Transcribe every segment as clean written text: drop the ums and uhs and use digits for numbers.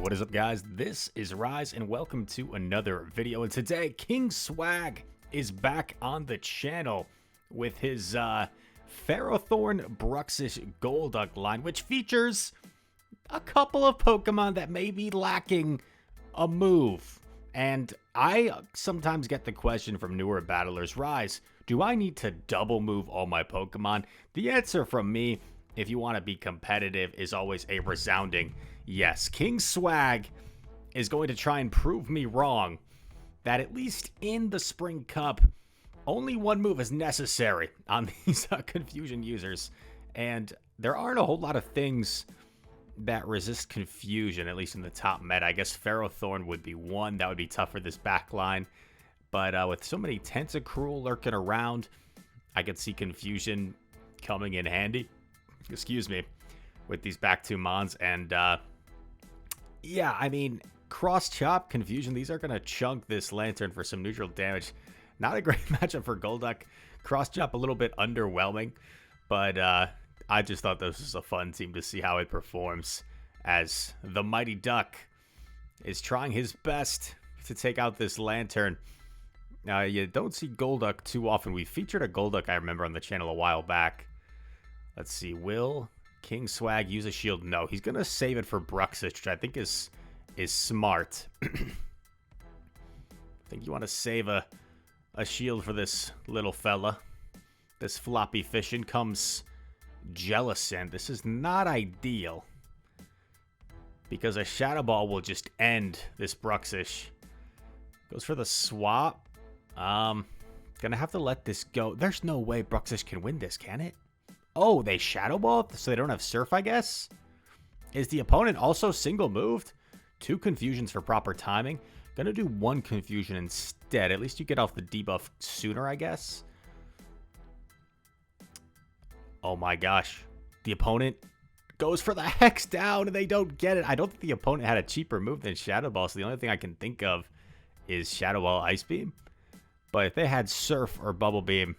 What is up, guys? This is Rise, and welcome to another video. And today, King Swag is back on the channel with his Ferrothorn Bruxish Golduck line, which features a couple of Pokemon that may be lacking a move. And I sometimes get the question from newer battlers, Rise, do I need to double move all my Pokemon? The answer from me, if you want to be competitive, is always a resounding yes. King Swag is going to try and prove me wrong that at least in the Spring Cup, only one move is necessary on these Confusion users. And there aren't a whole lot of things that resist Confusion, at least in the top meta. I guess Ferrothorn would be one. That would be tough for this backline. But with so many Tentacruel lurking around, I could see Confusion coming in handy. Excuse me. With these back two Mons. And yeah, I mean, Cross Chop, Confusion, these are going to chunk this Lantern for some neutral damage. Not a great matchup for Golduck. Cross Chop a little bit underwhelming, but I just thought this was a fun team to see how it performs as the Mighty Duck is trying his best to take out this Lantern. You don't see Golduck too often. We featured a Golduck, I remember, on the channel a while back. Let's see, will King Swag use a shield? No, he's going to save it for Bruxish, which I think is smart. I think you want to save a shield for this little fella. This floppy fish. In comes Jellicent. This is not ideal, because a Shadow Ball will just end this Bruxish. Goes for the swap. Gonna have to let this go. There's no way Bruxish can win this, can it? Oh, they Shadow Ball, so they don't have Surf, I guess? Is the opponent also single moved? 2 Confusions for proper timing. Gonna do 1 Confusion instead. At least you get off the debuff sooner, I guess. Oh my gosh. The opponent goes for the Hex down and they don't get it. I don't think the opponent had a cheaper move than Shadow Ball, so the only thing I can think of is Shadow Ball Ice Beam. But if they had Surf or Bubble Beam,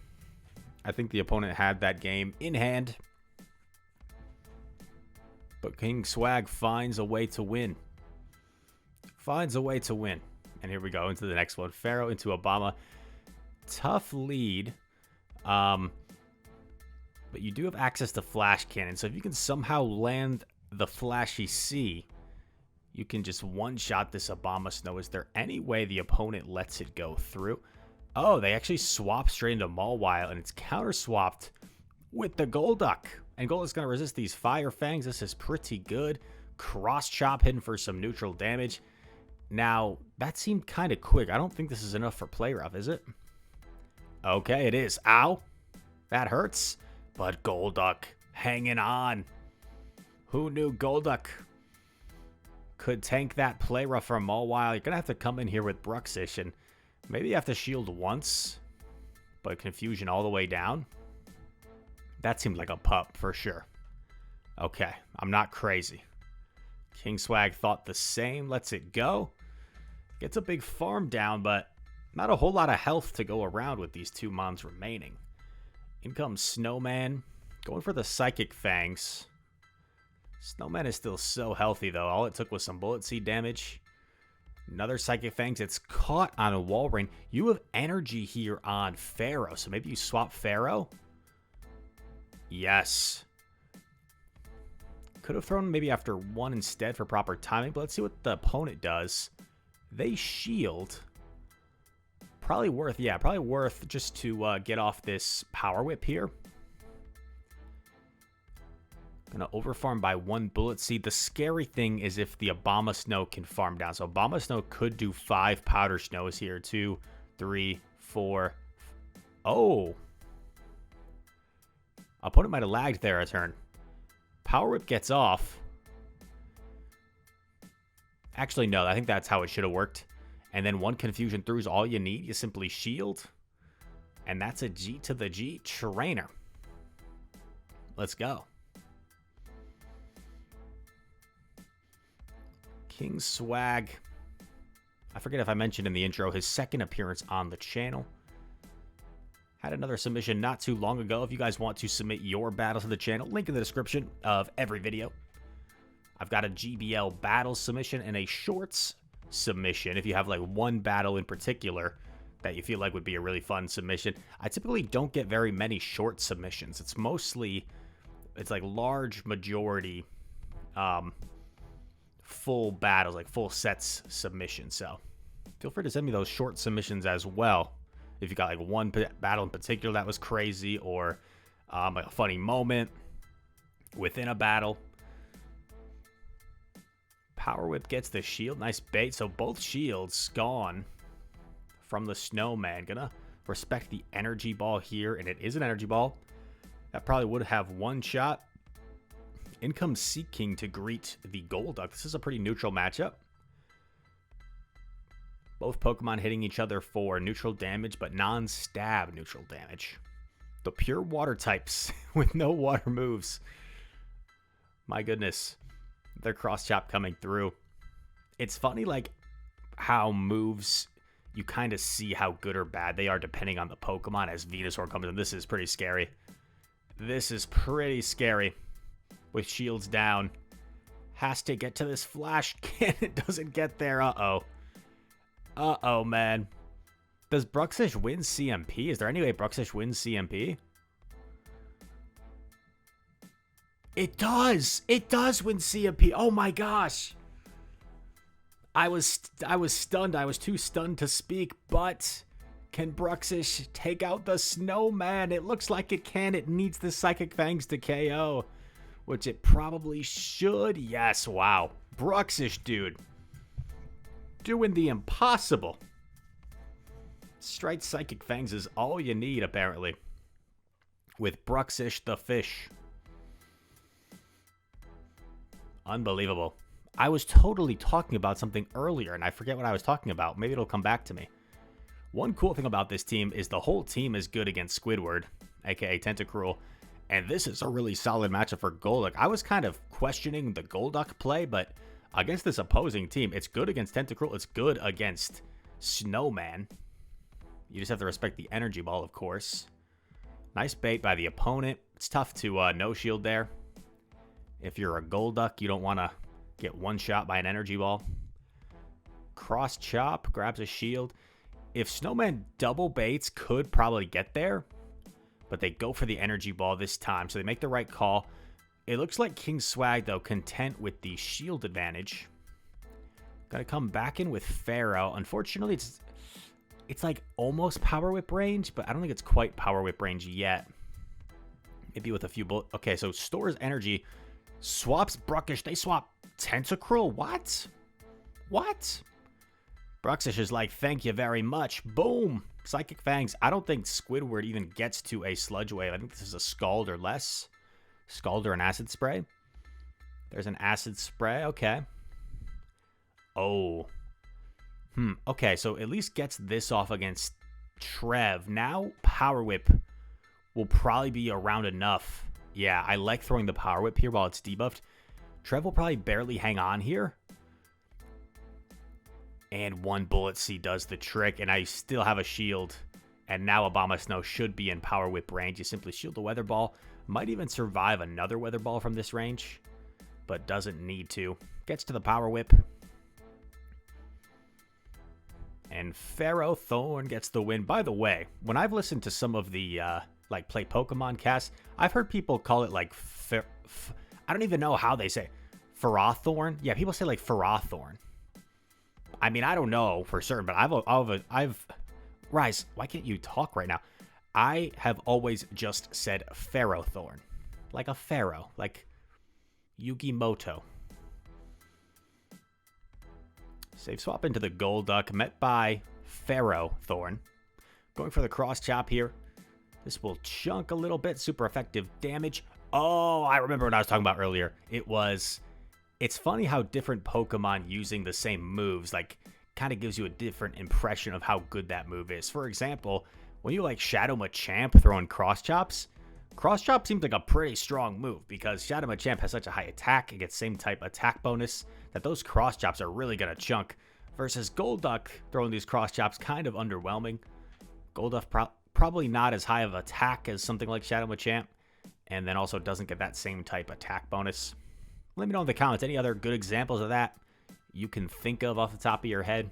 I think the opponent had that game in hand. But King Swag finds a way to win. Finds a way to win. And here we go into the next one. Pharaoh into Obama. Tough lead. But you do have access to Flash Cannon. So if you can somehow land the Flashy C, you can just one-shot this Obama Snow. Is there any way the opponent lets it go through? Oh, they actually swap straight into Mawile, and it's counter-swapped with the Golduck. And Golduck's going to resist these Fire Fangs. This is pretty good. Cross Chop hidden for some neutral damage. Now, that seemed kind of quick. I don't think this is enough for play rough, is it? Okay, it is. Ow. That hurts. But Golduck hanging on. Who knew Golduck could tank that play rough from Mawile? You're going to have to come in here with Bruxish, and maybe you have to shield once, but Confusion all the way down. That seemed like a pup for sure. Okay, I'm not crazy. King Swag thought the same. Lets it go. Gets a big farm down, but not a whole lot of health to go around with these 2 Mons remaining. In comes Snowman. Going for the Psychic Fangs. Snowman is still so healthy, though. All it took was some Bullet Seed damage. Another Psychic Fangs. It's caught on a Walrein. You have energy here on Pharaoh, so maybe you swap Pharaoh? Yes. Could have thrown maybe after 1 instead for proper timing, but let's see what the opponent does. They shield. Probably worth just to get off this Power Whip here. Gonna overfarm by 1 Bullet Seed. The scary thing is if the Obama Snow can farm down. So Obama Snow could do 5 Powder Snows here. 2, 3, 4. Oh. Opponent might have lagged there a turn. Power Whip gets off. Actually, no. I think that's how it should have worked. And then 1 Confusion through is all you need. You simply shield. And that's a G to the G trainer. Let's go. King Swag. I forget if I mentioned in the intro, his 2nd appearance on the channel. Had another submission not too long ago. If you guys want to submit your battle to the channel, link in the description of every video. I've got a GBL battle submission and a shorts submission. If you have like one battle in particular that you feel like would be a really fun submission. I typically don't get very many short submissions. It's like large majority full battles, like full sets submissions. So feel free to send me those short submissions as well. If you got like one battle in particular that was crazy, or like a funny moment within a battle. Power Whip gets the shield. Nice bait. So both shields gone from the Snowman. Gonna respect the energy ball here, and it is an energy ball. That probably would have one shot. In comes Seeking to greet the Golduck. This is a pretty neutral matchup. Both Pokemon hitting each other for neutral damage, but non-stab neutral damage. The pure water types with no water moves. My goodness. Their cross chop coming through. It's funny, like, how moves, you kind of see how good or bad they are depending on the Pokemon as Venusaur comes in. This is pretty scary. This is pretty scary. With shields down. Has to get to this flash cannon. Doesn't get there. Uh-oh. Uh-oh, man. Does Bruxish win CMP? Is there any way Bruxish wins CMP? It does. It does win CMP. Oh my gosh. I was stunned. I was too stunned to speak, but can Bruxish take out the Snowman? It looks like it can. It needs the Psychic Fangs to KO, which it probably should. Yes, wow. Bruxish, dude. Doing the impossible. Straight Psychic Fangs is all you need, apparently. With Bruxish the fish. Unbelievable. I was totally talking about something earlier, and I forget what I was talking about. Maybe it'll come back to me. One cool thing about this team is the whole team is good against Squidward, aka Tentacruel, and this is a really solid matchup for Golduck. I was kind of questioning the Golduck play, but against this opposing team, it's good against Tentacruel. It's good against Snowman. You just have to respect the energy ball, of course. Nice bait by the opponent. It's tough to no-shield there. If you're a Golduck, you don't want to get one shot by an energy ball. Cross chop, grabs a shield. If Snowman double baits, could probably get there. But they go for the energy ball this time, so they make the right call. It looks like King Swag, though, content with the shield advantage. Got to come back in with Pharaoh. Unfortunately, it's like almost Power Whip range, but I don't think it's quite Power Whip range yet. Maybe with a few bullets. Okay, so stores energy. Swaps Bruxish. They swap Tentacruel. What? What? Bruxish is like, thank you very much. Boom. Psychic Fangs. I don't think Squidward even gets to a Sludge Wave. I think this is a Scald or less. Scald or an Acid Spray. There's an Acid Spray. Okay. Oh. Okay, so at least gets this off against Trev. Now Power Whip will probably be around enough. Yeah, I like throwing the Power Whip here while it's debuffed. Trev will probably barely hang on here. And one Bullet Seed does the trick, and I still have a shield. And now Abomasnow should be in Power Whip range. You simply shield the Weather Ball. Might even survive another Weather Ball from this range, but doesn't need to. Gets to the Power Whip. And Pharaoh Thorn gets the win. By the way, when I've listened to some of the like Play Pokemon casts, I've heard people call it like I don't even know how they say Ferrothorn. Yeah, people say like Ferrothorn. I mean, I don't know for certain, but I've Rise, why can't you talk right now? I have always just said Ferrothorn. Like a pharaoh, like Yugimoto. Save swap into the Golduck, met by Ferrothorn. Going for the cross chop here. This will chunk a little bit. Super effective damage. Oh, I remember what I was talking about earlier. It's funny how different Pokemon using the same moves, like, kind of gives you a different impression of how good that move is. For example, when you like Shadow Machamp throwing cross chops seems like a pretty strong move because Shadow Machamp has such a high attack. It gets same type attack bonus that those cross chops are really going to chunk. Versus Golduck throwing these cross chops kind of underwhelming. Golduck probably not as high of attack as something like Shadow Machamp, and then also doesn't get that same type attack bonus. Let me know in the comments any other good examples of that you can think of off the top of your head.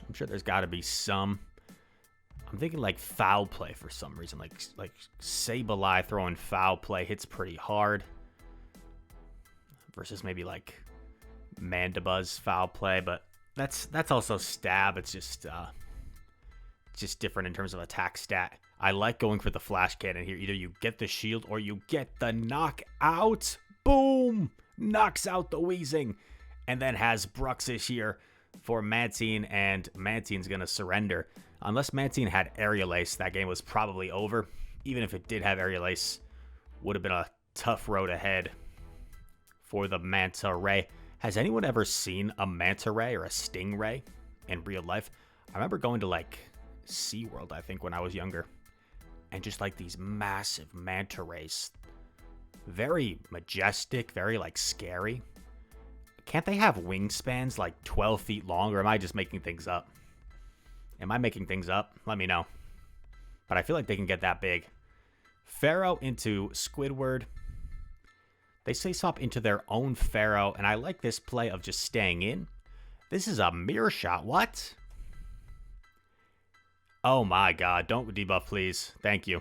I'm sure there's got to be some. I'm thinking like foul play for some reason. Like Sableye throwing foul play hits pretty hard. Versus maybe like Mandibuzz's foul play, but that's also stab. It's just different in terms of attack stat. I like going for the flash cannon here. Either you get the shield or you get the knockout. Boom! Knocks out the Weezing. And then has Bruxish here for Mantine, and Mantine's going to surrender. Unless Mantine had Aerial Ace, that game was probably over. Even if it did have Aerial Ace, would have been a tough road ahead for the Manta Ray. Has anyone ever seen a Manta Ray or a Stingray in real life? I remember going to like SeaWorld, I think, when I was younger. And just like these massive Manta Rays. Very majestic, very like scary. Can't they have wingspans like 12 feet long, or am I just making things up? Am I making things up? Let me know. But I feel like they can get that big. Pharaoh into Squidward. They say swap into their own Pharaoh, and I like this play of just staying in. This is a mirror shot. What? Oh my god. Don't debuff, please. Thank you.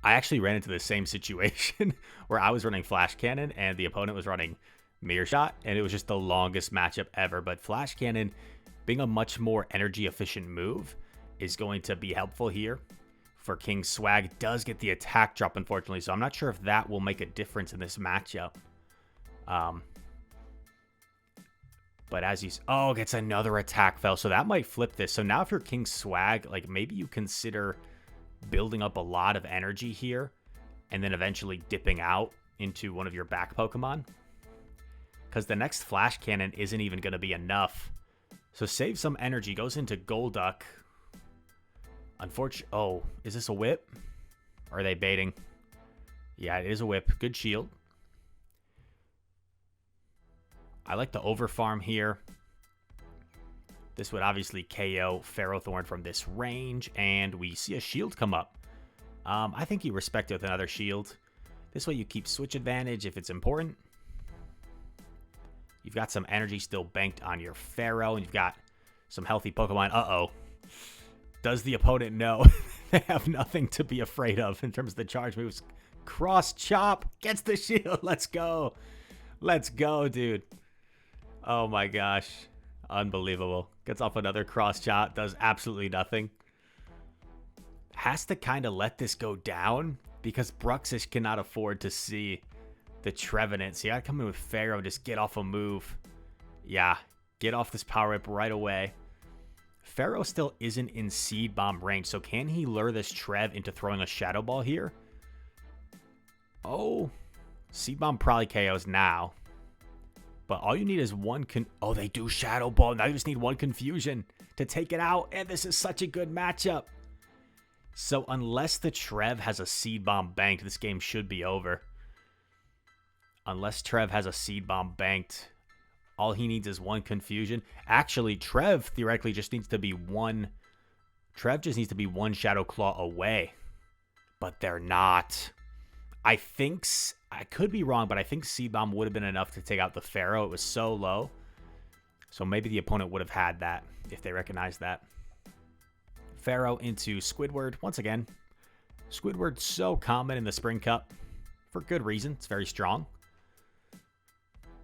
I actually ran into the same situation where I was running Flash Cannon and the opponent was running Mirror Shot, and it was just the longest matchup ever. But Flash Cannon, being a much more energy efficient move, is going to be helpful here for King Swag. Does get the attack drop, unfortunately, so I'm not sure if that will make a difference in this matchup. But as you... Oh, gets another attack fail, so that might flip this. So now if you're King Swag, like maybe you consider building up a lot of energy here and then eventually dipping out into one of your back Pokemon. Because the next Flash Cannon isn't even going to be enough. So save some energy. Goes into Golduck. Unfortunately... Oh, is this a whip? Or are they baiting? Yeah, it is a whip. Good shield. I like the overfarm here. This would obviously KO Ferrothorn from this range. And we see a shield come up. I think you respect it with another shield. This way you keep switch advantage if it's important. You've got some energy still banked on your Pharaoh, and you've got some healthy Pokemon. Uh-oh. Does the opponent know they have nothing to be afraid of in terms of the charge moves? Cross Chop gets the shield. Let's go. Let's go, dude. Oh my gosh. Unbelievable. Gets off another Cross Chop. Does absolutely nothing. Has to kind of let this go down because Bruxish cannot afford to see the Trevenant. So you gotta come in with Pharaoh and just get off a move. Yeah, get off this Power Whip right away. Pharaoh still isn't in Seed Bomb range, so can he lure this Trev into throwing a Shadow Ball here? Oh, Seed Bomb probably KOs now. But all you need is one Oh, they do Shadow Ball. Now you just need one Confusion to take it out, and this is such a good matchup. So unless the Trev has a Seed Bomb banked, this game should be over. Unless Trev has a Seed Bomb banked, all he needs is one Confusion. Actually, Trev theoretically just needs to be one... Trev just needs to be one Shadow Claw away. But they're not. I think... I could be wrong, but I think Seed Bomb would have been enough to take out the Pharaoh. It was so low. So maybe the opponent would have had that if they recognized that. Pharaoh into Squidward. Once again, Squidward so common in the Spring Cup. For good reason. It's very strong.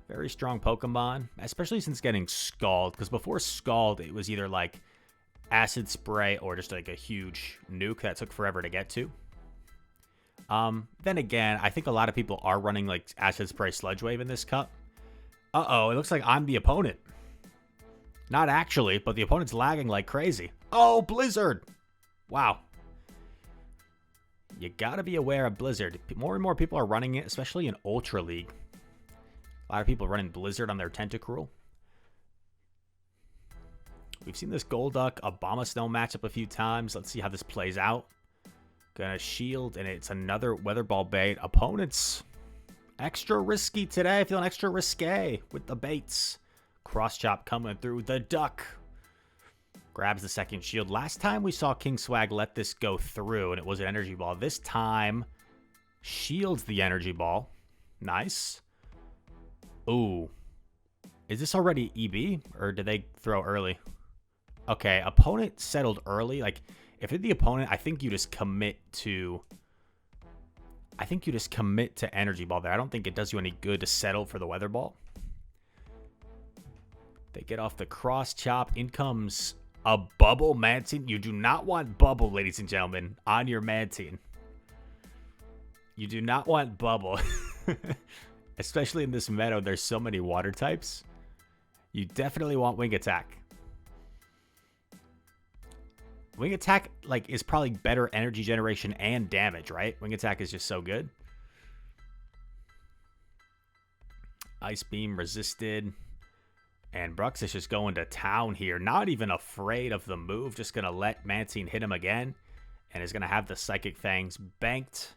Very strong Pokemon, especially since getting Scald. Because before Scald, it was either like Acid Spray or just like a huge nuke that took forever to get to. Then again, I think a lot of people are running like Acid Spray Sludge Wave in this cup. Uh-oh, it looks like I'm the opponent. Not actually, but the opponent's lagging like crazy. Oh, Blizzard! Wow. You gotta be aware of Blizzard. More and more people are running it, especially in Ultra League. A lot of people running Blizzard on their Tentacruel. We've seen this Golduck Abomasnow matchup a few times. Let's see how this plays out. Gonna shield, and it's another Weather Ball bait. Opponents extra risky today. Feeling extra risque with the baits. Cross Chop coming through. The Duck grabs the second shield. Last time we saw King Swag let this go through, and it was an Energy Ball. This time, shields the Energy Ball. Nice. Ooh. Is this already EB? Or did they throw early? Okay, opponent settled early. Like, if you're the opponent, I think you just commit to... I think you just commit to Energy Ball there. I don't think it does you any good to settle for the Weather Ball. They get off the cross chop. In comes a Bubble Mantine. You do not want Bubble, ladies and gentlemen, on your Mantine. You do not want Bubble. Especially in this meta, there's so many water types. You definitely want Wing Attack. Wing Attack, like, is probably better energy generation and damage, right? Wing Attack is just so good. Ice Beam resisted. And Bruxish is going to town here. Not even afraid of the move. Just going to let Mantine hit him again. And is going to have the Psychic Fangs banked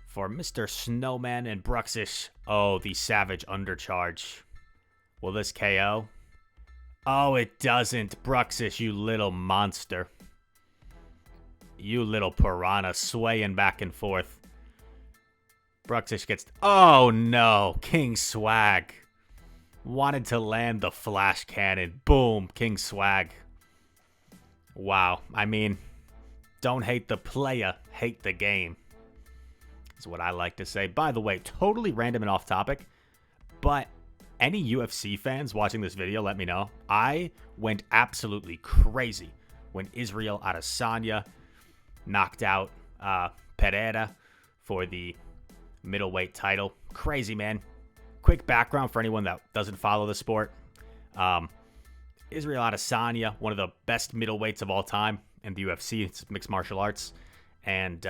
for Mr. Snowman and Bruxish. Oh, the Savage Undercharge. Will this KO? Oh, it doesn't. Bruxish, you little monster. You little piranha swaying back and forth. Bruxish gets... Oh, no. King Swag. Wanted to land the Flash Cannon. Boom. King Swag. Wow. I mean, don't hate the player. Hate the game. Is what I like to say. By the way, totally random and off topic. But any UFC fans watching this video, let me know. I went absolutely crazy when Israel Adesanya knocked out Pereira for the middleweight title. Crazy, man. Quick background for anyone that doesn't follow the sport. Israel Adesanya, one of the best middleweights of all time in the UFC. It's mixed martial arts. And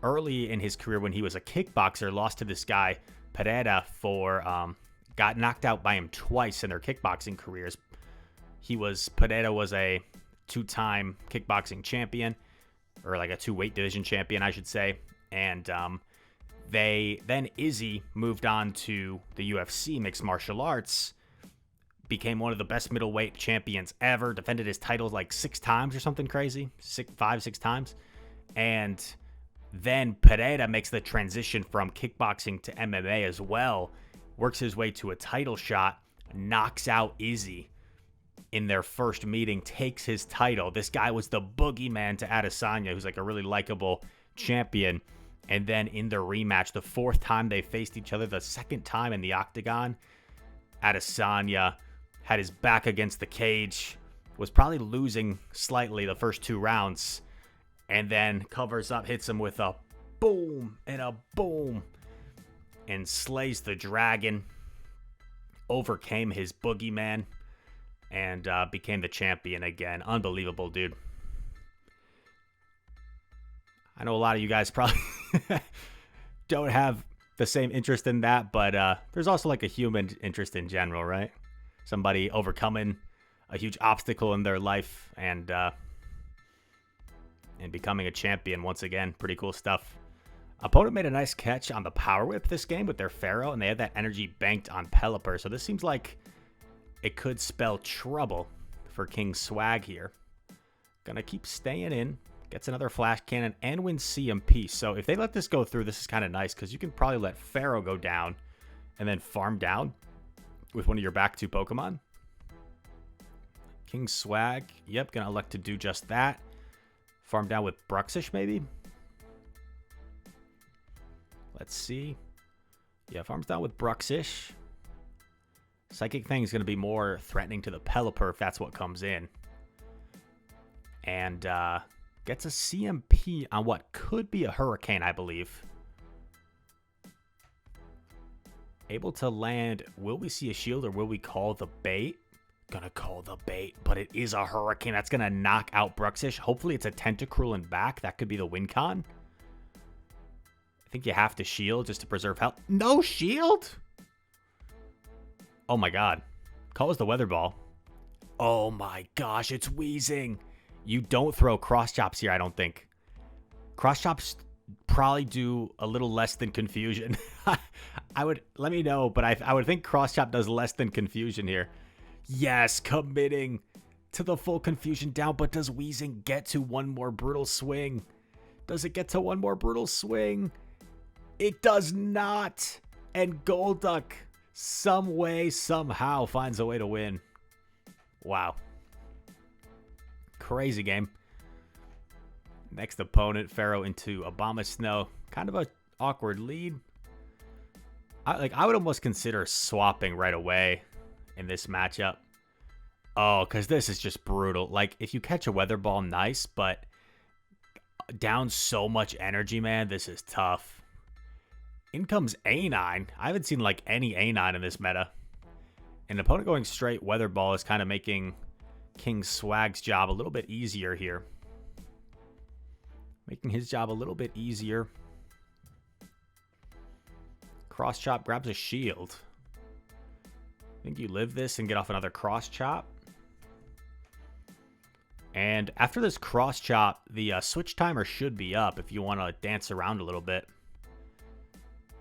early in his career when he was a kickboxer, lost to this guy, Pereira, for... got knocked out by him twice in their kickboxing careers. Pereira was a two-time kickboxing champion, or like a two-weight division champion, I should say. And then Izzy moved on to the UFC, mixed martial arts, became one of the best middleweight champions ever, defended his titles like 6 times or something crazy, 5, 6 times. And then Pereira makes the transition from kickboxing to MMA as well, works his way to a title shot, knocks out Izzy in their first meeting, takes his title. This guy was the boogeyman to Adesanya, who's like a really likable champion. And then in the rematch, the 4th time they faced each other, the 2nd time in the octagon, Adesanya had his back against the cage, was probably losing slightly the first 2 rounds, and then covers up, hits him with a boom and a boom, and slays the dragon, overcame his boogeyman, and became the champion again. Unbelievable, dude. I know a lot of you guys probably don't have the same interest in that, but there's also like a human interest in general, right? Somebody overcoming a huge obstacle in their life and becoming a champion once again. Pretty cool stuff. Opponent made a nice catch on the Power Whip this game with their Pharaoh, and they had that energy banked on Pelipper. So this seems like it could spell trouble for King Swag here. Gonna keep staying in. Gets another Flash Cannon and wins CMP. So if they let this go through, this is kind of nice because you can probably let Pharaoh go down and then farm down with one of your back 2 Pokemon. King Swag. Yep, gonna elect to do just that. Farm down with Bruxish, maybe? Let's see. Yeah, farms down with Bruxish. Psychic Fang is going to be more threatening to the Pelipper if that's what comes in. And gets a CMP on what could be a Hurricane, I believe. Able to land. Will we see a shield or will we call the bait? Gonna call the bait, but it is a Hurricane. That's gonna knock out Bruxish. Hopefully it's a Tentacruel in back. That could be the win con. I think you have to shield just to preserve health. No shield? Oh my god. Call us the Weather Ball. Oh my gosh, it's wheezing. You don't throw cross chops here, I don't think. Cross chops probably do a little less than confusion. Let me know, but I would think cross chop does less than confusion here. Yes, committing to the full confusion down, but does Wheezing get to one more brutal swing? Does it get to one more brutal swing? It does not. And Golduck, some way, somehow, finds a way to win. Wow. Crazy game. Next opponent, Pharaoh into Abomasnow. Kind of a awkward lead. I would almost consider swapping right away in this matchup. Oh, because this is just brutal. Like, if you catch a Weather Ball, nice, but down so much energy, man, this is tough. In comes A9. I haven't seen, like, any A9 in this meta. An opponent going straight Weather Ball is kind of making King Swag's job a little bit easier here. Making his job a little bit easier. Cross Chop grabs a shield. I think you live this and get off another Cross Chop. And after this Cross Chop, the switch timer should be up if you want to dance around a little bit.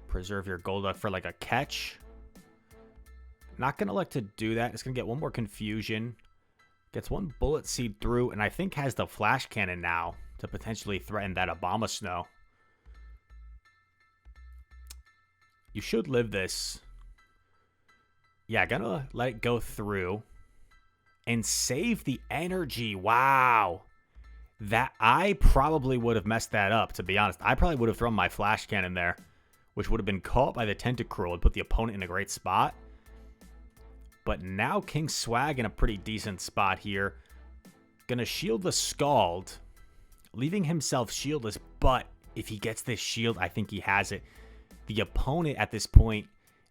Preserve your Golduck for like a catch. Not going to like to do that. It's going to get one more confusion. Gets one Bullet Seed through, and I think has the Flash Cannon now to potentially threaten that Abomasnow. You should live this. Yeah, gonna let it go through. And save the energy. Wow. That I probably would have messed that up, to be honest. I probably would have thrown my Flash Cannon there, which would have been caught by the Tentacruel and put the opponent in a great spot. But now King Swag in a pretty decent spot here. Gonna shield the Scald, leaving himself shieldless, but if he gets this shield, I think he has it. The opponent at this point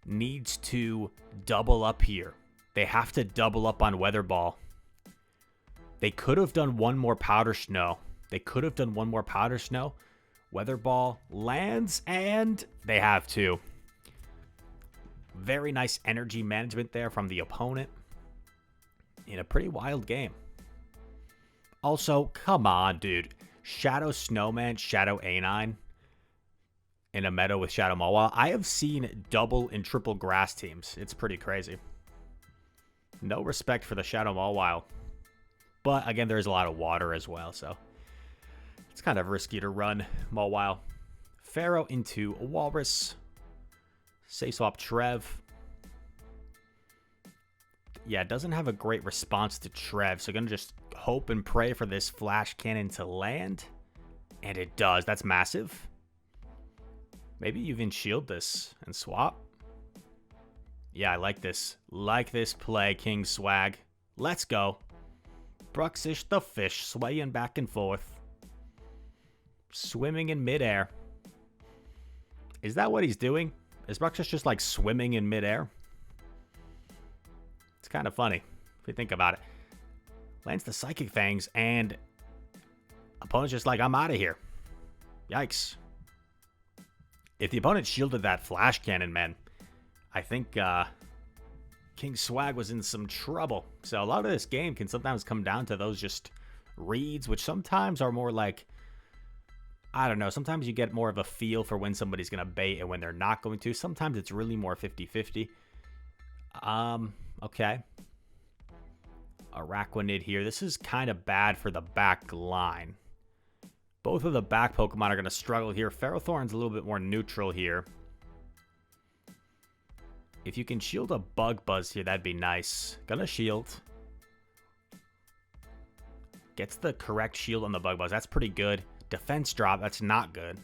needs to double up here. They have to double up on Weather Ball. They could have done one more Powder Snow. Weather Ball lands, and they have to. Very nice energy management there from the opponent in a pretty wild game. Also, come on, dude. Shadow Snowman, Shadow A9 in a meta with Shadow Mawile. I have seen double and triple grass teams. It's pretty crazy. No respect for the Shadow Mawile. But, again, there's a lot of water as well, so it's kind of risky to run Mawile. Pharaoh into a Walrus. Say swap Trev. Yeah, doesn't have a great response to Trev, so gonna just hope and pray for this Flash Cannon to land. And it does. That's massive. Maybe even shield this and swap. Yeah, I like this. Like this play, King Swag. Let's go. Bruxish the fish, swaying back and forth. Swimming in midair. Is that what he's doing? Is Bruxish just like swimming in midair? It's kind of funny if you think about it. Lands the Psychic Fangs, and opponent's just like, I'm out of here. Yikes. If the opponent shielded that Flash Cannon, man, I think King Swag was in some trouble. So a lot of this game can sometimes come down to those just reads, which sometimes are more like, I don't know, sometimes you get more of a feel for when somebody's going to bait and when they're not going to. Sometimes it's really more 50-50. Okay. Araquanid here. This is kind of bad for the back line. Both of the back Pokemon are going to struggle here. Ferrothorn's a little bit more neutral here. If you can shield a Bug Buzz here, that'd be nice. Gonna shield. Gets the correct shield on the Bug Buzz. That's pretty good. Defense drop. That's not good.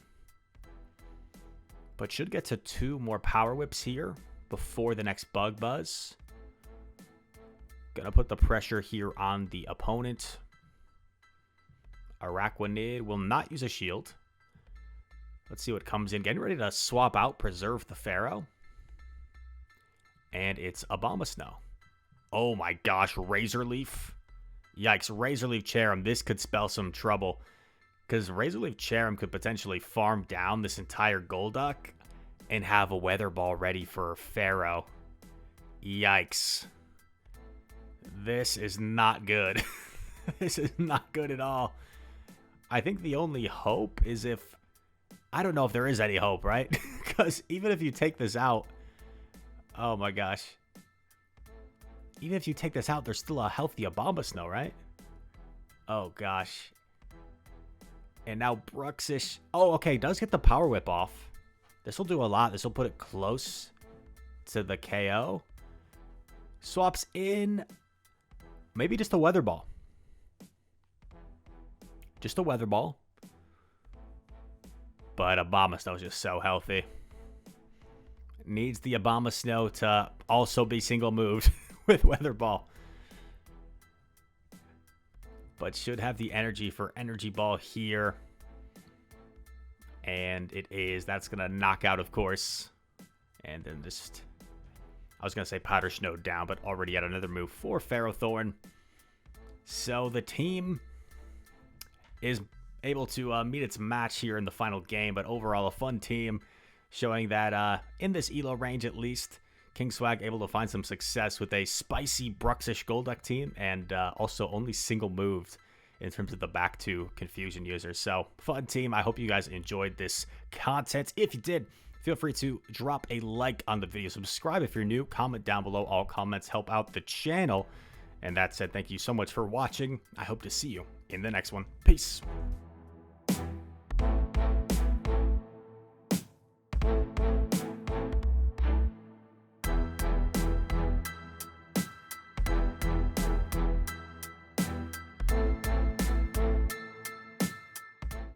But should get to 2 more Power Whips here before the next Bug Buzz. Gonna put the pressure here on the opponent. Araquanid will not use a shield. Let's see what comes in. Getting ready to swap out, preserve the Pharaoh. And it's Abomasnow. Oh my gosh, Razor Leaf. Yikes, Razor Leaf Cherrim. This could spell some trouble. Because Razor Leaf Cherrim could potentially farm down this entire Golduck and have a Weather Ball ready for Pharaoh. Yikes. This is not good. This is not good at all. I think the only hope is if... I don't know if there is any hope, right? Because even if you take this out... Oh my gosh. Even if you take this out, there's still a healthy Abomasnow, right? Oh gosh. And now Bruxish... Oh, okay, does get the Power Whip off. This will do a lot. This will put it close to the KO. Swaps in maybe just a Weather Ball. Just a Weather Ball. But Abomasnow is just so healthy. Needs the Abomasnow to also be single moved with Weather Ball. But should have the energy for Energy Ball here. And it is. That's going to knock out, of course. And then just... I was going to say Powder Snow down, but already had another move for Ferrothorn. So the team is able to meet its match here in the final game, but overall a fun team, showing that in this ELO range at least, King Swag able to find some success with a spicy Bruxish Golduck team, and also only single moved in terms of the back to Confusion users. So fun team. I hope you guys enjoyed this content. If you did, feel free to drop a like on the video, subscribe if you're new, comment down below. All comments help out the channel. And that said, thank you so much for watching. I hope to see you in the next one. Peace.